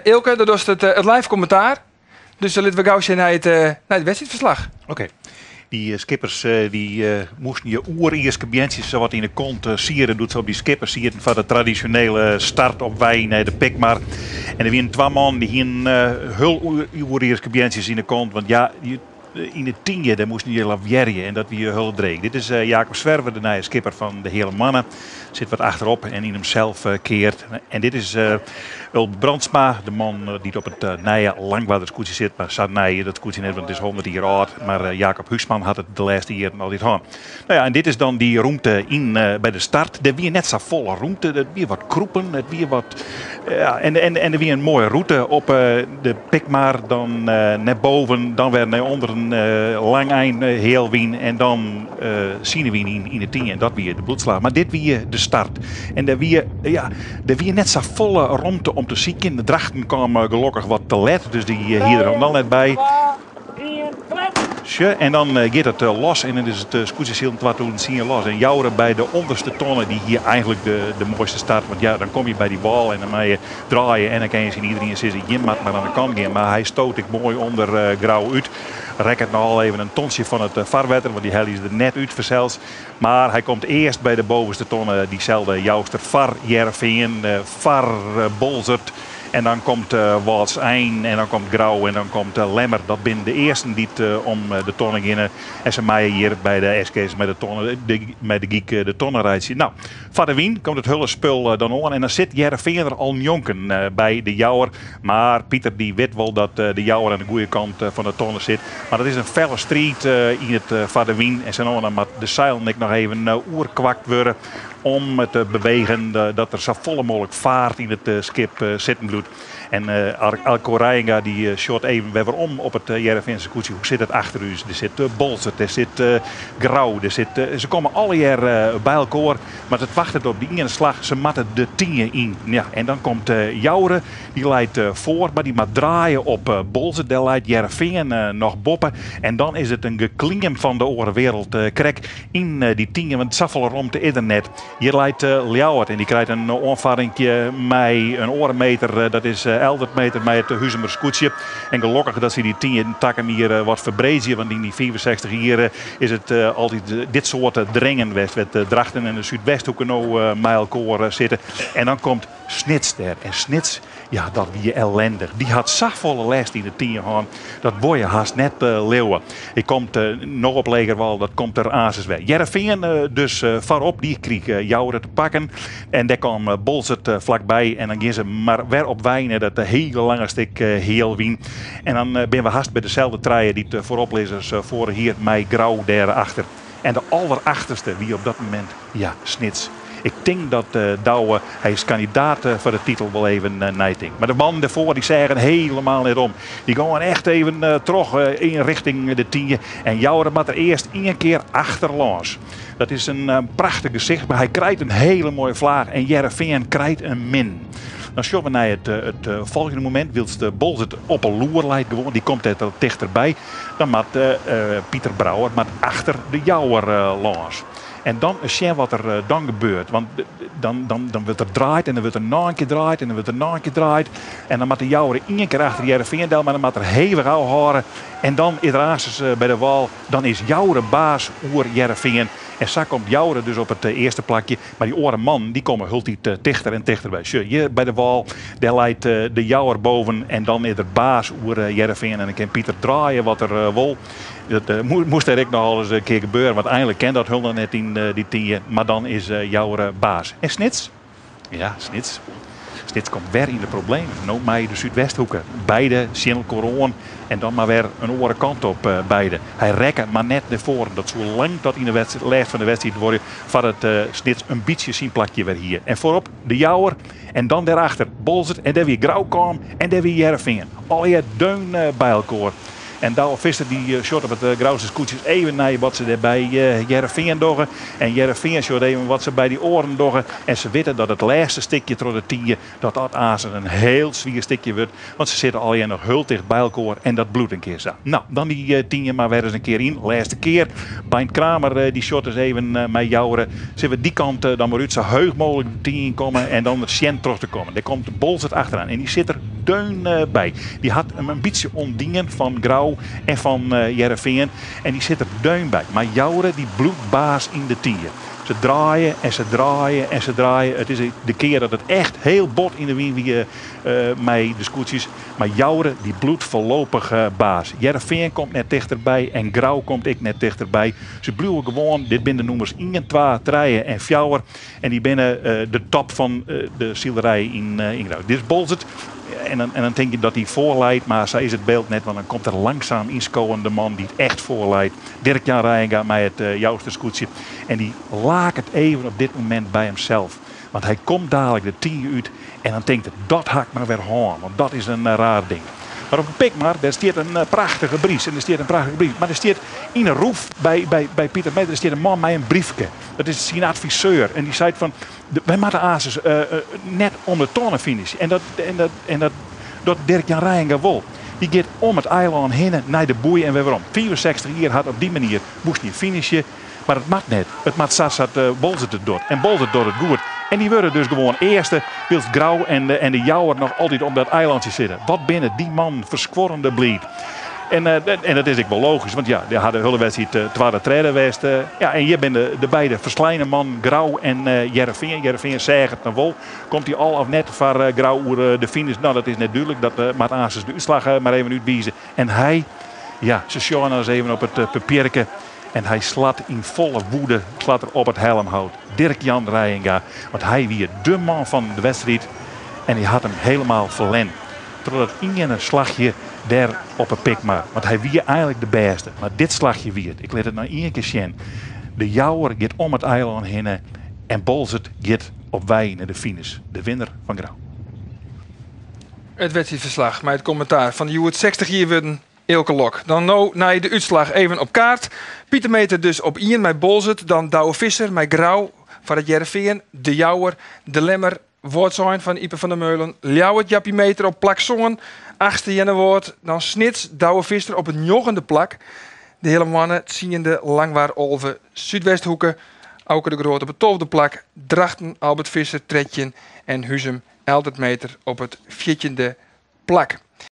Ilke, dat was het live commentaar. Dus dan laten we gauw zien naar het wedstrijdverslag. Oké. Die skippers die moesten je oer-eerste bandjes zo wat in de kont sieren. Doet ze op die skippers sieren van de traditionele start op wijn naar de Pikmar. En er waren 2 man die hier hul oer-eerste bandjes in de kont. Want ja, in het 10 daar moest je lavjerje en dat wie hul dreeg. Dit is Jacob Zwerver, de nieuwe skipper van de hele mannen. Zit wat achterop en in hemzelf keert. En dit is Ulp Brandsma, de man die op het nieuwe langwaterscootje zit. Maar staat nieuwe, dat scootje net, want het is 100 jaar oud. Maar Jacob Huisman had het de laatste jaren al dit gehad. Nou ja, en dit is dan die ruimte bij de start. Er weer net zo volle ruimte, er weer wat kroepen, het weer wat... en er weer een mooie route op de Pikmar, dan naar boven, dan weer naar onder een lang eind heel wien en dan zien we in het 10 en dat weer de bloedslag. Maar dit weer de start. En er weer net zo volle ruimte om te zien. De drachten kwamen gelukkig wat te let, dus die hier er dan net bij. En dan gaat het los en dan is het scootjesheel wat toen zie je los. En Jouren bij de onderste tonnen die hier eigenlijk de mooiste start. Want ja, dan kom je bij die wal en dan mag je draaien en dan kan je zien iedereen zitten. Je mag maar aan de kant gaan. Maar hij stoot ik mooi onder grauw uit. Rekkert nogal even een tonsje van het vaarwetter, want die hel is er net uit verzels. Maar hij komt eerst bij de bovenste tonnen, diezelfde Jouster, Var Jerveen, Var Bolzert. En dan komt Wals Ein en dan komt Grauw en dan komt Lemmer. Dat zijn de eersten die om de tonnen beginnen. En ze maaien hier bij de SK's met de tonnen, met de geek de tonnen rijden. Nou, van de Wien komt het hele spul dan aan. En dan zit Jerveen er al jonken bij de Jouwer. Maar Pieter die weet wel dat de Jouwer aan de goede kant van de tonnen zit. Maar dat is een felle strijd in het Van de Wien. En zo dan de zeil nog even oerkwakt worden. Om te bewegen dat er zo volle mogelijk vaart in het skip zitten bloed. En Alco Rijenga die shot even weer om op het Jereveense koetsje. Hoe zit het achter u? Er zit Bolzert, er zit Grauw, ze komen alle jaar bij elkaar. Maar het wacht op die inslag, ze matten de 10 in. Ja, en dan komt Jouren, die leidt voor, maar die moet draaien op Bolzert. Daar leidt Jereveen nog boppen. En dan is het een geklingen van de orenwereld krek in die 10. Want het saffel rond de internet. Hier leidt Ljouwert en die krijgt een aanvaringje met een orenmeter. Dat is 11 meter met het Huizemer koetsje. En gelukkig dat ze die 10 takken hier wat verbrezen. Want in die 64 hier is het altijd dit soort dringen west. Met Drachten en de Zuidwesthoeken nou met elkaar zitten. En dan komt Snits er. En Snits, ja, dat wie ellendig. Die had zachtvolle les in de 10 gaan. Dat boy je haast net leeuwen. Ik komt nog op Legerwal, dat komt er Azes weg. Jereveen dus voorop, die kreeg Jouren te pakken. En daar kwam Bolzert vlakbij. En dan gaan ze maar weer op wijnen dat hele lange stuk heel wien. En dan ben we haast bij dezelfde treien die de vooroplezers voor hier mij Grauw daarachter. En de allerachterste wie op dat moment, ja, Snits. Ik denk dat Douwe, hij is kandidaat voor de titel wel even nijting. Maar de man daarvoor die zeggen helemaal niet om. Die gaan echt even terug in richting de 10. En Jouren moet er eerst 1 keer achterlangs. Dat is een prachtig gezicht, maar hij krijgt een hele mooie vlaag. En Jereveen krijgt een min. Dan zien we naar het volgende moment. Wilst de Bolzert op een loer leidt gewoon. Die komt er dichterbij. Dan moet Pieter Brouwer achter de Jouwer langs. En dan zien wat er dan gebeurt. Want dan wordt er draait en dan wordt er nog een keer draait en dan wordt er nog een keer draait. En dan moet de Jouwer 1 keer achter Jereveen, maar dan moet er hevig gauw horen. En dan is er bij de wal. Dan is Jouwer baas oer Jereveen. En zo komt Jouwer dus op het eerste plakje. Maar die oren man, die komen hultiet dichter en dichterbij. Hier bij de wal, daar leidt de Jouwer boven. En dan is er baas oer Jereveen. En dan kan Pieter draaien wat er wil. Dat moest er ook nog eens een keer gebeuren. Want eigenlijk kent dat Hulda net in die 10. Maar dan is Jouwer baas. En Snits? Ja, Snits. Snits komt weer in de problemen. Nou, mij de Zuidwesthoeken. Beide zien Coroon. En dan maar weer een andere kant op beide. Hij rekken maar net naar voren. Dat zo lang dat in de lijst van de wedstrijd wordt. Van het Snits een beetje zien plakje weer hier. En voorop de Jouwer. En dan daarachter Bolzert. En daar weer Grauw kwam. En daar weer Jereveen. Al je deun bij elkaar. En Douwe Visser die shot op het Grauwse scootjes even naar wat ze er bij Heerenveen doggen. En Heerenveen shot even wat ze bij die oren doggen. En ze weten dat het laatste stukje door de 10 dat Azen een heel zwier stukje wordt. Want ze zitten al nog heel dicht bij elkaar en dat bloedt een keer zo. Nou, dan die 10 maar weer eens een keer in. Laatste keer. Bijn Kramer die shot is even met Jouren. Zullen we die kant dan maar uit zo heug mogelijk de 10 komen en dan het Sjen terug te komen. Daar komt de Bolzert achteraan en die zit er deun bij. Die had een beetje ondingen van Grauw en van Heerenveen en die zit er deun bij. Maar Jouren die bloedbaas in de 10. Ze draaien en ze draaien en ze draaien. Het is de keer dat het echt heel bot in de wind wie met de scootjes. Maar Jouren die bloedt voorlopig baas. Heerenveen komt net dichterbij en Grauw komt ik net dichterbij. Ze blijven gewoon, dit zijn de nummers 1, 2, 3 en 4. En die binnen de top van de zielerij in Grauw. Dit is Bolzert. En dan denk je dat hij voorleidt, maar zo is het beeld net. Want dan komt er langzaam inskoende man die het echt voorleidt. Dirk-Jan Rijenga met het jouwste scootje. En die laakt het even op dit moment bij hemzelf. Want hij komt dadelijk de 10 uit. En dan denkt hij, dat haak maar weer aan. Want dat is een raar ding. Maar op een Pikmar, daar staat een prachtige bries. En er staat een prachtige brief. Maar er staat in een roef bij Pieter Meter, er staat een man met een briefje. Dat is zijn adviseur. En die zei van, wij moeten Azes net om de tonnen finishen. En dat Dirk-Jan Rijenga wil. Die gaat om het eiland heen naar de boei en weer om. 64 jaar had op die manier moest hij finishen. Maar het mag net. Het mag zat Bolzert het doet. En Bolzert doet het goed. En die worden dus gewoon eerste. Wils Grauw en de Jouwer nog altijd op dat eilandje zitten. Wat binnen die man verskworrende bleed. En dat is ook wel logisch. Want ja, die hadden de hele wedstrijd twaalfde treden geweest. Ja, en hier ben de beide verslijnen man Grauw en Heerenveen. Heerenveen zegt het naar wol. Komt hij al of net voor Grauw oer de finish? Nou, dat is net duidelijk. Dat Maat Azes de uitslag maar even uitbiezen. En hij, ja, ze sjouwen eens even op het papiertje. En hij slaat in volle woede er op het helmhout. Dirk-Jan Rijenga. Want hij weer de man van de wedstrijd. En hij had hem helemaal verlen. Terwijl het in een slagje daar op een Pikmar. Want hij wie eigenlijk de beste. Maar dit slagje weer. Ik let het nou 1 keer zien. De Jouwer gaat om het eiland heen. En Bolzert gaat op wij naar de finish. De winnaar van Grauw. Het wedstrijdverslag met het commentaar van de Joert 60 hier worden. Ilke Lok. Dan nou naar de uitslag even op kaart. Pieter Meter dus op 1 met Bolzert. Dan Douwe Visser met Grauw van het Heerenveen. De Jouwer, de Lemmer, Woordzijn van Ipe van der Meulen. Ljouwert, Jappie Meter op plak Zongen. 8e Jennewoord. Dan Snits, Douwe Visser op het 9e plak. De hele mannen, het 10e Langwaar, Olve, Zuidwesthoeken. Auke de Groot op het 12e plak. Drachten, Albert Visser, 13e. En Huzem, 11 meter op het 14e plak.